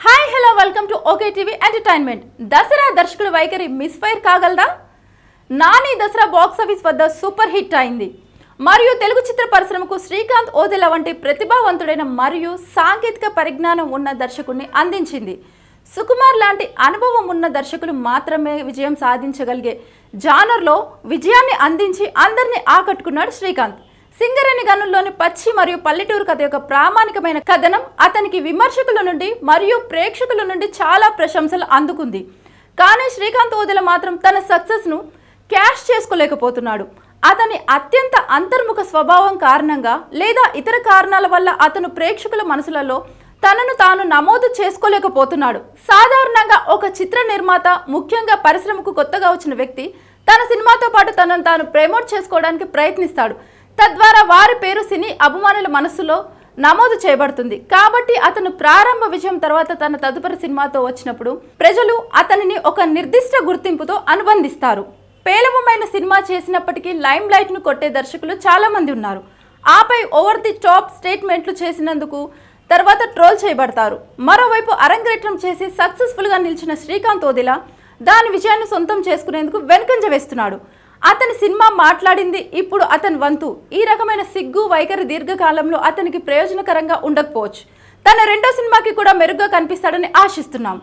Hi hello welcome to okay TV entertainment. Dasara దర్శకుడు వైఖరి misfire కాగలదా? నాని దసరా బాక్స్ ఆఫీస్ వద్ద సూపర్ హిట్ అయింది మరియు తెలుగు చిత్ర పరిశ్రమకు శ్రీకాంత్ ఓదెల వంటి ప్రతిభావంతుడైన మరియు సాంకేతిక పరిజ్ఞానం ఉన్న దర్శకుడిని అందించింది. సుకుమార్ లాంటి అనుభవం ఉన్న దర్శకులు మాత్రమే విజయం సాధించగలిగే జానర్లో విజయాన్ని అందించి అందరినీ ఆకట్టుకున్నాడు శ్రీకాంత్. సింగరేణి గనుల్లోని పచ్చి మరియు పల్లెటూరు కథ యొక్క ప్రామాణికమైన కథనం అతనికి విమర్శకుల నుండి మరియు ప్రేక్షకుల నుండి చాలా ప్రశంసలు అందుకుంది. కానీ శ్రీకాంత్ ఓదెల మాత్రం తన సక్సెస్ను క్యాష్ చేసుకోలేకపోతున్నాడు. అతని అత్యంత అంతర్ముఖ స్వభావం కారణంగా లేదా ఇతర కారణాల వల్ల అతను ప్రేక్షకుల మనసులలో తనను తాను నమోదు చేసుకోలేకపోతున్నాడు. సాధారణంగా ఒక చిత్ర నిర్మాత, ముఖ్యంగా పరిశ్రమకు కొత్తగా వచ్చిన వ్యక్తి తన సినిమాతో పాటు తనను తాను ప్రమోట్ చేసుకోవడానికి ప్రయత్నిస్తాడు. తద్వారా వారి పేరు సినీ అభిమానుల మనస్సులో నమోదు చేయబడుతుంది. కాబట్టి అతను ప్రారంభ విజయం తర్వాత తన తదుపరి సినిమాతో వచ్చినప్పుడు ప్రజలు అతనిని ఒక నిర్దిష్ట గుర్తింపుతో అనుబంధిస్తారు. పేలవమైన సినిమా చేసినప్పటికీ లైమ్ లైట్ ను కొట్టే దర్శకులు చాలా మంది ఉన్నారు. ఆపై ఓవర్ ది టాప్ స్టేట్మెంట్లు చేసినందుకు తర్వాత ట్రోల్ చేయబడతారు. మరోవైపు అరంగేట్రం చేసి సక్సెస్ఫుల్ గా నిలిచిన శ్రీకాంత్ ఓదెల దాని విజయాన్ని సొంతం చేసుకునేందుకు వెనుకంజ వేస్తున్నాడు. అతని సినిమా మాట్లాడింది ఇప్పుడు అతని వంతు. ఈ రకమైన సిగ్గు వైఖరి దీర్ఘకాలంలో అతనికి ప్రయోజనకరంగా ఉండకపోవచ్చు. తన రెండో సినిమాకి కూడా మెరుగ్గా కనిపిస్తాడని ఆశిస్తున్నాం.